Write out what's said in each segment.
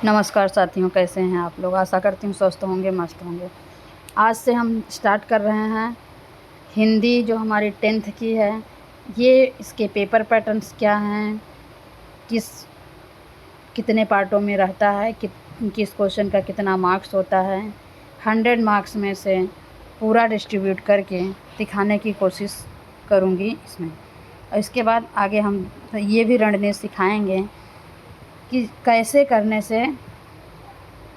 नमस्कार साथियों, कैसे हैं आप लोग। आशा करती हूँ स्वस्थ होंगे, मस्त होंगे। आज से हम स्टार्ट कर रहे हैं हिंदी, जो हमारी 10th की है। ये इसके पेपर पैटर्न्स क्या हैं, कितने पार्टों में रहता है, किस क्वेश्चन का कितना मार्क्स होता है। 100 मार्क्स में से पूरा डिस्ट्रीब्यूट करके दिखाने की कोशिश करूँगी इसमें। और इसके बाद आगे हम ये भी रणनीति सिखाएंगे कि कैसे करने से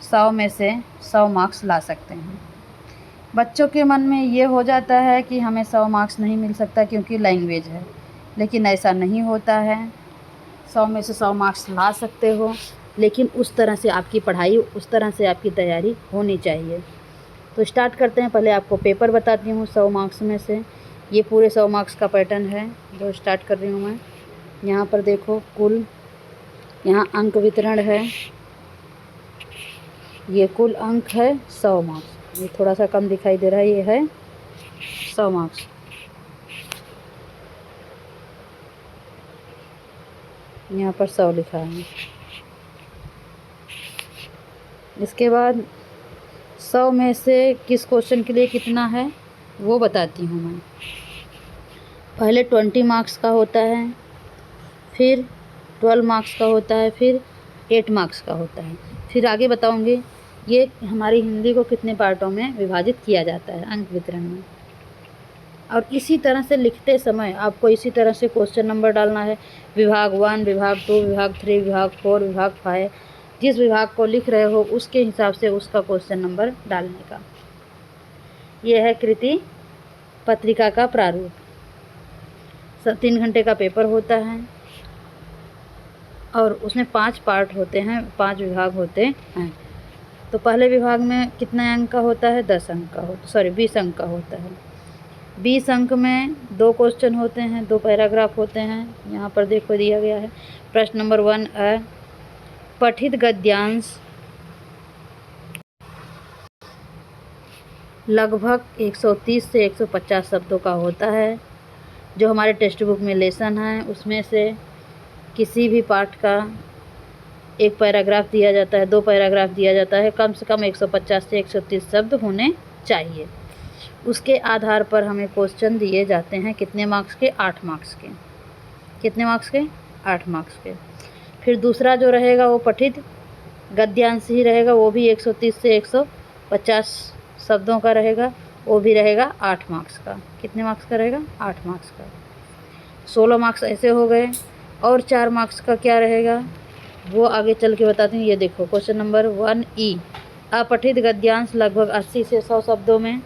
100 में से 100 मार्क्स ला सकते हैं। बच्चों के मन में ये हो जाता है कि हमें 100 मार्क्स नहीं मिल सकता क्योंकि लैंग्वेज है, लेकिन ऐसा नहीं होता है। 100 में से 100 मार्क्स ला सकते हो, लेकिन उस तरह से आपकी पढ़ाई, उस तरह से आपकी तैयारी होनी चाहिए। तो स्टार्ट करते हैं। पहले आपको पेपर बताती हूँ 100 मार्क्स में से। ये पूरे 100 मार्क्स का पैटर्न है जो स्टार्ट कर रही हूँ मैं। यहाँ पर देखो, कुल यहाँ अंक वितरण है। ये कुल अंक है 100 मार्क्स। ये थोड़ा सा कम दिखाई दे रहा है, ये है 100 मार्क्स। यहाँ पर 100 लिखा है। इसके बाद 100 में से किस क्वेश्चन के लिए कितना है वो बताती हूँ मैं। पहले 20 मार्क्स का होता है, फिर 12 मार्क्स का होता है, फिर 8 मार्क्स का होता है। फिर आगे बताऊँगी ये हमारी हिंदी को कितने पार्टों में विभाजित किया जाता है अंक वितरण में। और इसी तरह से लिखते समय आपको इसी तरह से क्वेश्चन नंबर डालना है। विभाग 1, विभाग 2, विभाग 3, विभाग 4, विभाग 5। जिस विभाग को लिख रहे हो उसके हिसाब से उसका क्वेश्चन नंबर डालने का। यह है कृति पत्रिका का प्रारूप। 3 घंटे का पेपर होता है और उसमें 5 पार्ट होते हैं, 5 विभाग होते हैं। तो पहले विभाग में कितने अंक का होता है? 20 अंक का होता है। 20 अंक में 2 क्वेश्चन होते हैं, 2 पैराग्राफ होते हैं। यहाँ पर देखो दिया गया है। प्रश्न नंबर 1 पठित गद्यांश लगभग 130 से 150 शब्दों का होता है। जो हमारे टेक्स्ट बुक में लेसन है उसमें से किसी भी पार्ट का 1 पैराग्राफ दिया जाता है, 2 पैराग्राफ दिया जाता है। कम से कम 150 से 130 शब्द होने चाहिए। उसके आधार पर हमें क्वेश्चन दिए जाते हैं। कितने मार्क्स के? 8 मार्क्स के। कितने मार्क्स के? 8 मार्क्स के। फिर दूसरा जो रहेगा वो पठित गद्यांश ही रहेगा, वो भी 130 से 150 शब्दों का रहेगा, वो भी रहेगा 8 मार्क्स का। कितने मार्क्स का रहेगा? 8 मार्क्स का। 16 मार्क्स ऐसे हो गए। और 4 मार्क्स का क्या रहेगा वो आगे चल के बताती हूँ। ये देखो क्वेश्चन नंबर 1E अपठित गद्यांश लगभग 80 से 100 शब्दों में।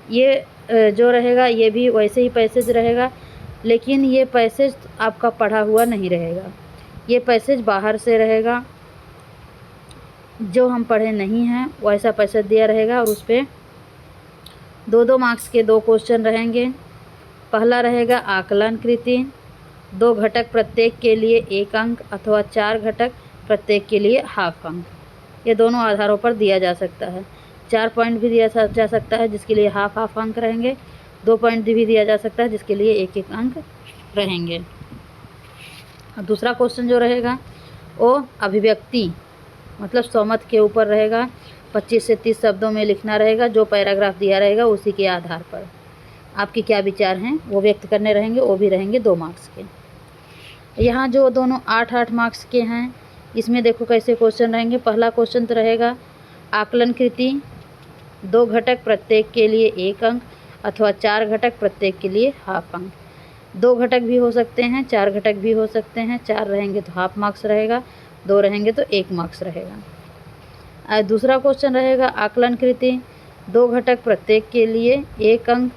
ये जो रहेगा ये भी वैसे ही पैसेज रहेगा, लेकिन ये पैसेज आपका पढ़ा हुआ नहीं रहेगा। ये पैसेज बाहर से रहेगा, जो हम पढ़े नहीं हैं वैसा पैसेज दिया रहेगा। और उस पर 2-2 मार्क्स के 2 क्वेश्चन रहेंगे। पहला रहेगा आकलन कृति, 2 घटक प्रत्येक के लिए 1 अंक अथवा 4 घटक प्रत्येक के लिए हाफ अंक। ये दोनों आधारों पर दिया जा सकता है। 4 पॉइंट भी दिया जा सकता है जिसके लिए हाफ अंक रहेंगे। 2 पॉइंट भी दिया जा सकता है जिसके लिए 1-1 अंक रहेंगे। और दूसरा क्वेश्चन जो रहेगा वो अभिव्यक्ति मतलब सौमत के ऊपर रहेगा। 25 से 30 शब्दों में लिखना रहेगा। जो पैराग्राफ दिया रहेगा उसी के आधार पर आपके क्या विचार हैं वो व्यक्त करने रहेंगे, वो भी रहेंगे 2 मार्क्स के। यहाँ जो दोनों 8-8 मार्क्स के हैं, इसमें देखो कैसे क्वेश्चन रहेंगे। पहला क्वेश्चन तो रहेगा आकलन कृति, 2 घटक प्रत्येक के लिए 1 अंक अथवा 4 घटक प्रत्येक के लिए हाफ अंक। 2 घटक भी हो सकते हैं, 4 घटक भी हो सकते हैं। 4 रहेंगे तो हाफ मार्क्स रहेगा, 2 रहेंगे तो 1 मार्क्स रहेगा। दूसरा क्वेश्चन रहेगा आकलन कृति, 2 घटक प्रत्येक के लिए 1 अंक,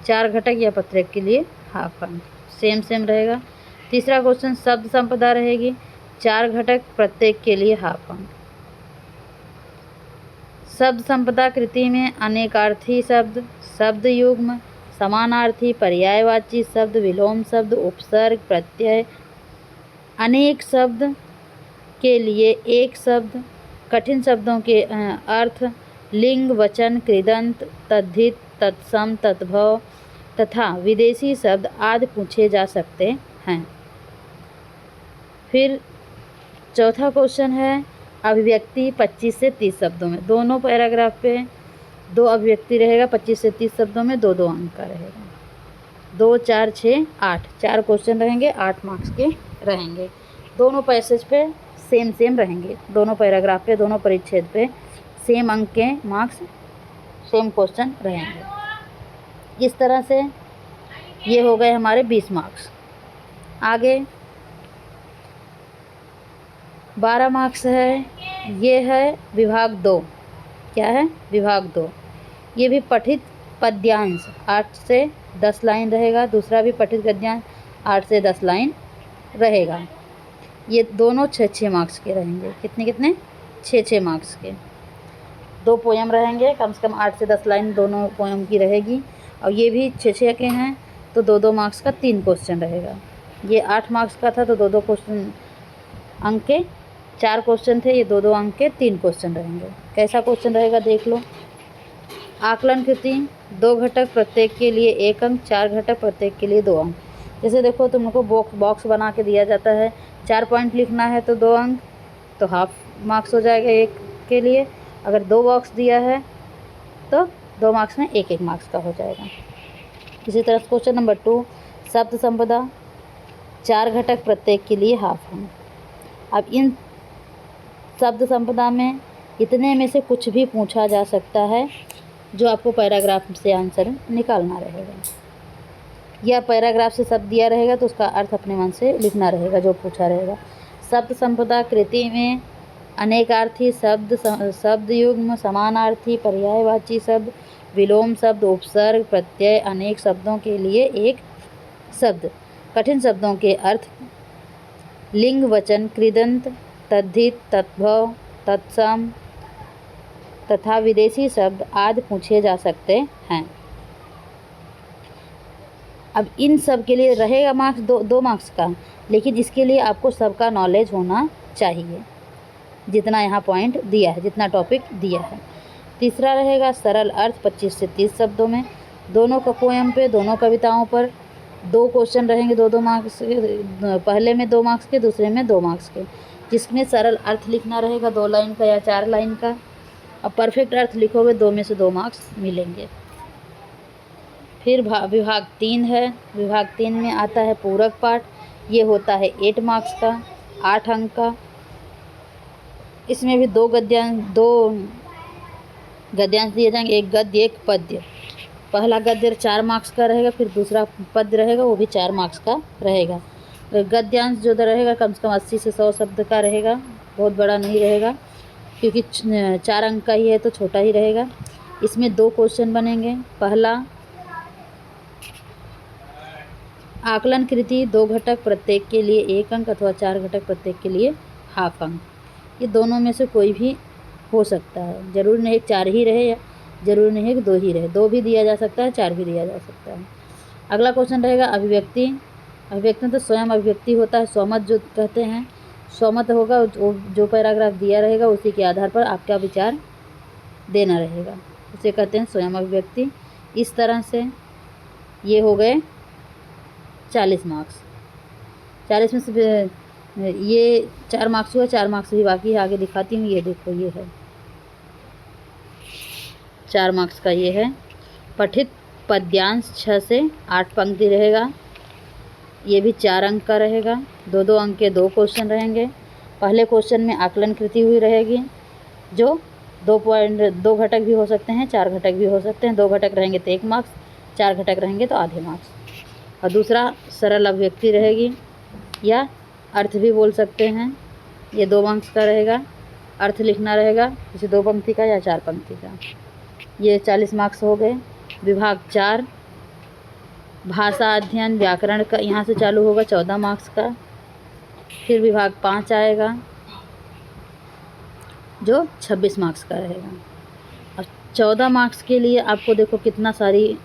4 घटक या प्रत्येक के लिए हाफ अंक। सेम रहेगा। तीसरा क्वेश्चन शब्द संपदा रहेगी, 4 घटक प्रत्येक के लिए हाफ अंक। शब्द संपदा कृति में अनेकार्थी शब्द, शब्द युग्म, समानार्थी, पर्यायवाची शब्द, विलोम शब्द, उपसर्ग, प्रत्यय, अनेक शब्द के लिए 1 शब्द, कठिन शब्दों के अर्थ, लिंग, वचन, कृदंत, तद्धित, तत्सम, तद्भव तथा विदेशी शब्द आदि पूछे जा सकते हैं। फिर चौथा क्वेश्चन है अभिव्यक्ति 25 से 30 शब्दों में। दोनों पैराग्राफ पे 2 अभिव्यक्ति रहेगा, 25 से 30 शब्दों में 2-2 अंक का रहेगा। 2, 4, 6, 8 4 क्वेश्चन रहेंगे, 8 मार्क्स के रहेंगे। दोनों पैसेज पे सेम रहेंगे, दोनों पैराग्राफ पे, दोनों परिच्छेद पे सेम अंक के मार्क्स, सेम क्वेश्चन रहेंगे। इस तरह से ये हो गए हमारे 20 मार्क्स। आगे 12 मार्क्स है, ये है विभाग 2। क्या है? विभाग 2। ये भी पठित पद्यांश 8 से 10 लाइन रहेगा। दूसरा भी पठित पद्यांश 8 से 10 लाइन रहेगा। ये दोनों 6-6 मार्क्स के रहेंगे। कितने 6-6 मार्क्स के। 2 पोयम रहेंगे, कम से कम 8 से 10 लाइन दोनों पोयम की रहेगी। और ये भी 6-6 के हैं, तो 2-2 मार्क्स का 3 क्वेश्चन रहेगा। ये 8 मार्क्स का था, तो 2-2 क्वेश्चन अंक के 4 क्वेश्चन थे, ये 2-2 अंक के 3 क्वेश्चन रहेंगे। कैसा क्वेश्चन रहेगा देख लो। आकलन कृति 2 घटक, प्रत्येक के लिए 1 अंक, 4 घटक, प्रत्येक के लिए 2 अंक। जैसे देखो तुम लोग को बॉक्स बना के दिया जाता है, 4 पॉइंट लिखना है तो 2 अंक, तो हाफ मार्क्स हो जाएगा 1 के लिए। अगर 2 बॉक्स दिया है तो 2 मार्क्स में 1-1 मार्क्स का हो जाएगा। इसी तरह क्वेश्चन नंबर 2 शब्द संपदा 4 घटक, प्रत्येक के लिए हाफ अंक। अब इन शब्द संपदा में इतने में से कुछ भी पूछा जा सकता है, जो आपको पैराग्राफ से आंसर निकालना रहेगा, या पैराग्राफ से शब्द दिया रहेगा तो उसका अर्थ अपने मन से लिखना रहेगा जो पूछा रहेगा। शब्द संपदा कृति में अनेकार्थी शब्द, शब्द युग्म, समानार्थी, पर्यायवाची शब्द, विलोम शब्द, उपसर्ग, प्रत्यय, अनेक शब्दों के लिए एक शब्द, कठिन शब्दों के अर्थ, लिंग, वचन, कृदंत, तद्धित, तद्भव, तत्सम तथा विदेशी शब्द आदि पूछे जा सकते हैं। अब इन सब के लिए रहेगा मार्क्स 2 मार्क्स का, लेकिन इसके लिए आपको सबका नॉलेज होना चाहिए, जितना यहाँ पॉइंट दिया है, जितना टॉपिक दिया है। तीसरा रहेगा सरल अर्थ 25 से 30 शब्दों में। दोनों का पोएम पे, दोनों कविताओं पर 2 क्वेश्चन रहेंगे 2-2 मार्क्स के, पहले में 2 मार्क्स के, दूसरे में 2 मार्क्स के, जिसमें सरल अर्थ लिखना रहेगा 2 लाइन का या 4 लाइन का। अब परफेक्ट अर्थ लिखोगे 2 में से 2 मार्क्स मिलेंगे। फिर विभाग 3 है। विभाग 3 में आता है पूरक पाठ। ये होता है 8 मार्क्स का, 8 अंक का। इसमें भी 2 गद्यांश दिए जाएंगे, एक गद्य एक पद्य। पहला गद्य 4 मार्क्स का रहेगा, फिर दूसरा पद्य रहेगा, वो भी 4 मार्क्स का रहेगा। गद्यांश जो रहेगा कम से कम 80 से 100 शब्द का रहेगा, बहुत बड़ा नहीं रहेगा, क्योंकि 4 अंक का ही है तो छोटा ही रहेगा। इसमें 2 क्वेश्चन बनेंगे। पहला आकलन कृति 2 घटक, प्रत्येक के लिए 1 अंक, अथवा 4 घटक, प्रत्येक के लिए हाफ अंक। ये दोनों में से कोई भी हो सकता है, जरूरी नहीं 4 ही रहे, या जरूरी नहीं है कि 2 ही रहे। 2 भी दिया जा सकता है, 4 भी दिया जा सकता है। अगला क्वेश्चन रहेगा अभिव्यक्ति। अभिव्यक्ति तो स्वयं अभिव्यक्ति होता है, स्वमत जो कहते हैं। स्वमत होगा जो पैराग्राफ दिया रहेगा उसी के आधार पर आपका विचार देना रहेगा, उसे कहते हैं स्वयं अभिव्यक्ति। इस तरह से ये हो गए 40 मार्क्स। 40 में से ये 4 मार्क्स हुआ, 4 मार्क्स भी बाकी है, आगे दिखाती हूँ। ये देखो, ये है 4 मार्क्स का। ये है पठित पद्यांश 6 से 8 पंक्ति रहेगा, ये भी 4 अंक का रहेगा। 2-2 अंक के 2 क्वेश्चन रहेंगे। पहले क्वेश्चन में आकलन कृति हुई रहेगी, जो 2 घटक भी हो सकते हैं, 4 घटक भी हो सकते हैं। 2 घटक रहेंगे तो 1 मार्क्स, 4 घटक रहेंगे तो आधे मार्क्स। और दूसरा सरल अभिव्यक्ति रहेगी, या अर्थ भी बोल सकते हैं, ये 2 मार्क्स का रहेगा। अर्थ लिखना रहेगा, जैसे 2 पंक्ति का या 4 पंक्ति का। ये 40 मार्क्स हो गए। विभाग 4 भाषा अध्ययन व्याकरण का, यहाँ से चालू होगा 14 मार्क्स का। फिर विभाग 5 आएगा जो 26 मार्क्स का रहेगा। और 14 मार्क्स के लिए आपको देखो कितना सारी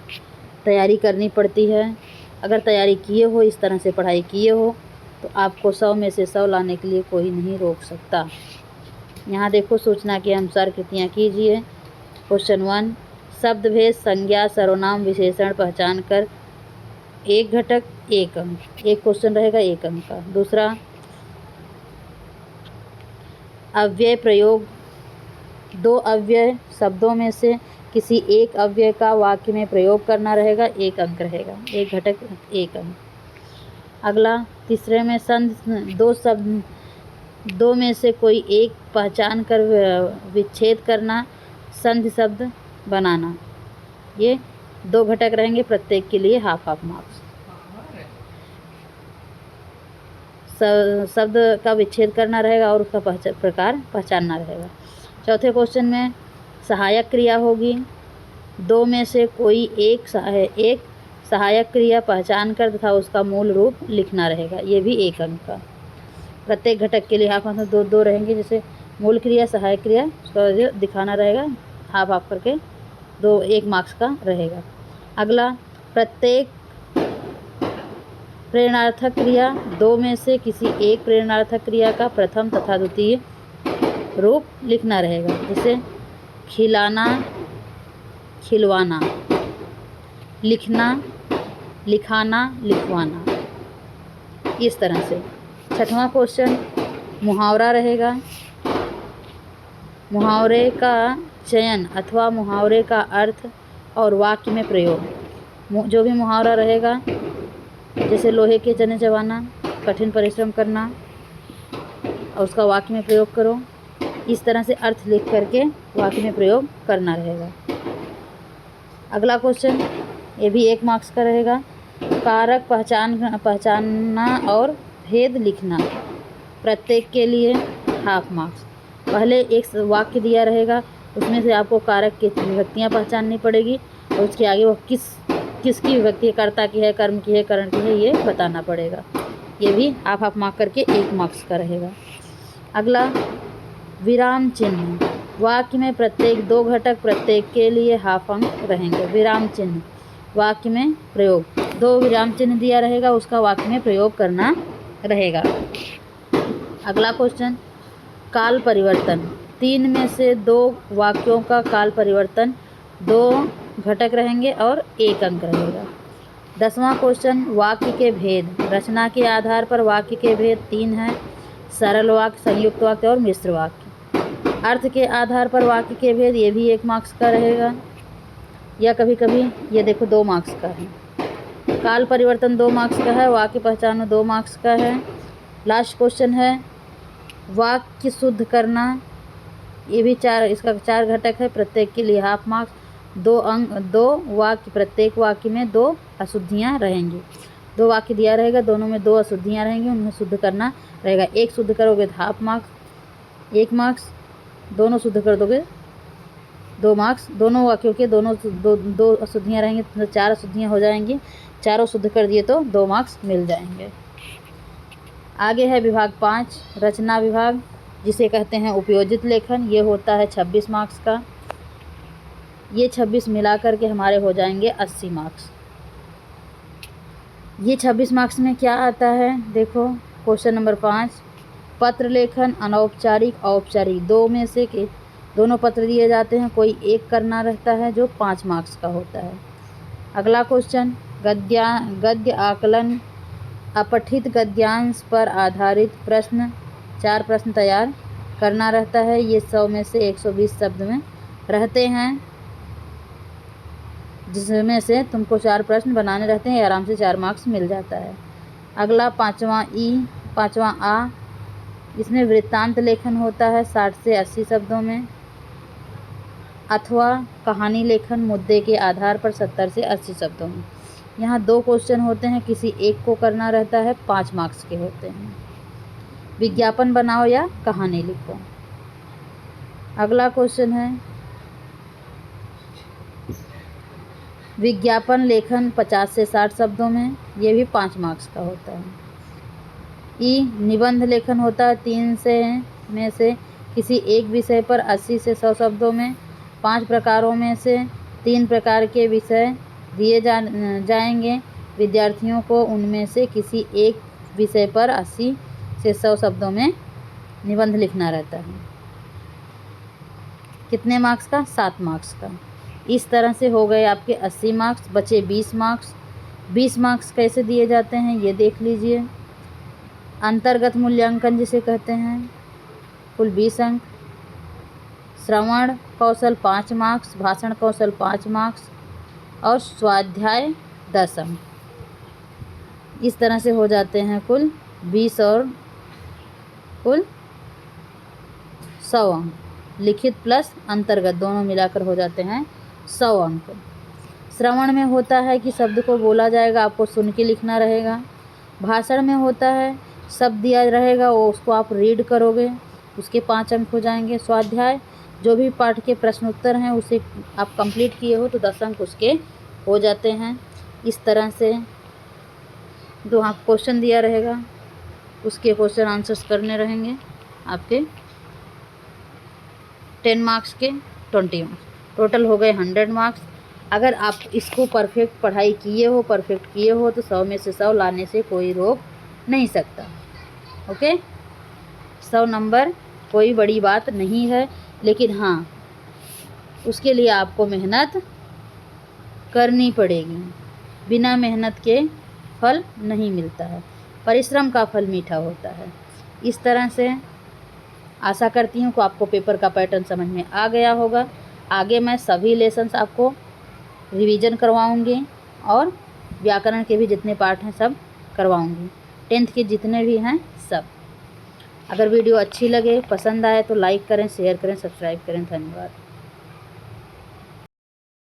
तैयारी करनी पड़ती है। अगर तैयारी किए हो, इस तरह से पढ़ाई किए हो, तो आपको 100 में से 100 लाने के लिए कोई नहीं रोक सकता। यहाँ देखो सूचना के अनुसार कृतियाँ कीजिए। क्वेश्चन 1 शब्द भेद संज्ञा सर्वनाम विशेषण पहचान कर 1 घटक 1 अंक। 1 क्वेश्चन रहेगा 1 अंक का। दूसरा अव्यय प्रयोग, दो अव्यय शब्दों में से किसी एक अव्यय का वाक्य में प्रयोग करना रहेगा, 1 अंक रहेगा, एक घटक 1 अंक। अगला तीसरे में संधि, दो में से कोई एक पहचान कर विच्छेद करना, संधि शब्द बनाना, ये 2 घटक रहेंगे, प्रत्येक के लिए हाफ मार्क्स। शब्द का विच्छेद करना रहेगा और उसका प्रकार पहचानना रहेगा। चौथे क्वेश्चन में सहायक क्रिया होगी, 2 में से कोई एक सहायक क्रिया पहचान कर तथा उसका मूल रूप लिखना रहेगा, ये भी 1 अंक का। प्रत्येक घटक के लिए हाफ मार्क्स 2 रहेंगे, जैसे मूल क्रिया, सहायक क्रिया, उसका दिखाना रहेगा, हाफ करके 1 मार्क्स का रहेगा। अगला प्रत्येक प्रेरणार्थक क्रिया, 2 में से किसी एक प्रेरणार्थक क्रिया का प्रथम तथा द्वितीय रूप लिखना रहेगा, जैसे खिलाना, खिलवाना, लिखना, लिखाना, लिखवाना, इस तरह से। छठवां क्वेश्चन मुहावरा रहेगा, मुहावरे का चयन अथवा मुहावरे का अर्थ और वाक्य में प्रयोग। जो भी मुहावरा रहेगा, जैसे लोहे के चने चबाना, कठिन परिश्रम करना, और उसका वाक्य में प्रयोग करो, इस तरह से अर्थ लिख करके वाक्य में प्रयोग करना रहेगा। अगला क्वेश्चन, ये भी 1 मार्क्स का रहेगा, कारक पहचानना और भेद लिखना, प्रत्येक के लिए हाफ मार्क्स। पहले एक वाक्य दिया रहेगा, उसमें से आपको कारक की विभक्तियाँ पहचाननी पड़ेगी और उसके आगे वो किसकी विभक्ति, कर्ता की है, कर्म की है, करण की है, ये बताना पड़ेगा। ये भी हाफ मार्क करके 1 मार्क्स का रहेगा। अगला विराम चिन्ह, वाक्य में प्रत्येक 2 घटक, प्रत्येक के लिए हाफ अंक रहेंगे। विराम चिन्ह वाक्य में प्रयोग, 2 विराम चिन्ह दिया रहेगा, उसका वाक्य में प्रयोग करना रहेगा। अगला क्वेश्चन काल परिवर्तन, 3 में से 2 वाक्यों का काल परिवर्तन, 2 घटक रहेंगे और 1 अंक रहेगा। 10वां क्वेश्चन वाक्य के भेद, रचना के आधार पर वाक्य के भेद 3 हैं, सरल वाक्य, संयुक्त वाक्य और मिश्र वाक्य। अर्थ के आधार पर वाक्य के भेद, ये भी 1 मार्क्स का रहेगा, या कभी कभी ये देखो 2 मार्क्स का है। काल परिवर्तन 2 मार्क्स का है, वाक्य पहचानो 2 मार्क्स का है। लास्ट क्वेश्चन है वाक्य शुद्ध करना, ये भी इसका 4 घटक है, प्रत्येक के लिए हाफ मार्क्स, 2 वाक्य, प्रत्येक वाक्य में 2 अशुद्धियाँ रहेंगी। 2 वाक्य दिया रहेगा, दोनों में 2 अशुद्धियाँ रहेंगी, उन्हें शुद्ध करना रहेगा। 1 शुद्ध करोगे तो हाफ मार्क्स, 1 मार्क्स, दोनों शुद्ध कर दोगे 2 मार्क्स, दोनों वाक्यों के दोनों 2 अशुद्धियाँ रहेंगी तो 4 अशुद्धियाँ हो जाएंगी, चारों शुद्ध कर दिए तो 2 मार्क्स मिल जाएंगे। आगे है विभाग 5 रचना विभाग, जिसे कहते हैं उपयोजित लेखन, ये होता है 26 मार्क्स का। ये 26 मिला करके हमारे हो जाएंगे 80 मार्क्स। ये 26 मार्क्स में क्या आता है, देखो क्वेश्चन नंबर 5 पत्र लेखन, अनौपचारिक, औपचारिक, 2 में से के दोनों पत्र दिए जाते हैं, कोई एक करना रहता है जो 5 मार्क्स का होता है। अगला क्वेश्चन गद्य आकलन, अपठित गद्यांश पर आधारित प्रश्न, 4 प्रश्न तैयार करना रहता है, ये 100 में से 120 शब्द में रहते हैं, जिसमें से तुमको 4 प्रश्न बनाने रहते हैं, आराम से 4 मार्क्स मिल जाता है। अगला 5वां आ, इसमें वृत्तांत लेखन होता है 60 से 80 शब्दों में, अथवा कहानी लेखन मुद्दे के आधार पर 70 से 80 शब्दों में। यहाँ 2 क्वेश्चन होते हैं, किसी एक को करना रहता है, 5 मार्क्स के होते हैं। विज्ञापन बनाओ या कहानी लिखो। अगला क्वेश्चन है विज्ञापन लेखन 50 से 60 शब्दों में, ये भी 5 मार्क्स का होता है। निबंध लेखन होता है 3 में से किसी एक विषय पर 80 से 100 शब्दों में, 5 प्रकारों में से 3 प्रकार के विषय दिए जाएंगे, विद्यार्थियों को उनमें से किसी एक विषय पर 80 से 100 शब्दों में निबंध लिखना रहता है। कितने मार्क्स का, 7 मार्क्स का। इस तरह से हो गए आपके 80 मार्क्स, बचे 20 मार्क्स। 20 मार्क्स कैसे दिए जाते हैं ये देख लीजिए। अंतर्गत मूल्यांकन जिसे कहते हैं, कुल 20 अंक। श्रवण कौशल 5 मार्क्स, भाषण कौशल 5 मार्क्स और स्वाध्याय 10 अंक। इस तरह से हो जाते हैं कुल 20 और कुल 100 अंक। लिखित प्लस अंतर्गत दोनों मिलाकर हो जाते हैं 100 अंक। श्रवण में होता है कि शब्द को बोला जाएगा, आपको सुन के लिखना रहेगा। भाषण में होता है शब्द दिया रहेगा, वो उसको आप रीड करोगे, उसके 5 अंक हो जाएंगे। स्वाध्याय जो भी पाठ के प्रश्न उत्तर हैं उसे आप कंप्लीट किए हो तो 10 अंक उसके हो जाते हैं। इस तरह से जो आप क्वेश्चन दिया रहेगा उसके क्वेश्चन आंसर्स करने रहेंगे आपके 10 मार्क्स के 20 मार्क्स, टोटल हो गए 100 मार्क्स। अगर आप इसको परफेक्ट पढ़ाई किए हो, परफेक्ट किए हो तो 100 में से 100 लाने से कोई रोक नहीं सकता। ओके, 100 नंबर कोई बड़ी बात नहीं है, लेकिन हाँ उसके लिए आपको मेहनत करनी पड़ेगी। बिना मेहनत के फल नहीं मिलता है, परिश्रम का फल मीठा होता है। इस तरह से आशा करती हूँ कि आपको पेपर का पैटर्न समझ में आ गया होगा। आगे मैं सभी लेसन्स आपको रिवीजन करवाऊँगी और व्याकरण के भी जितने पार्ट हैं सब करवाऊँगी, 10th के जितने भी हैं सब। अगर वीडियो अच्छी लगे, पसंद आए तो लाइक करें, शेयर करें, सब्सक्राइब करें। धन्यवाद।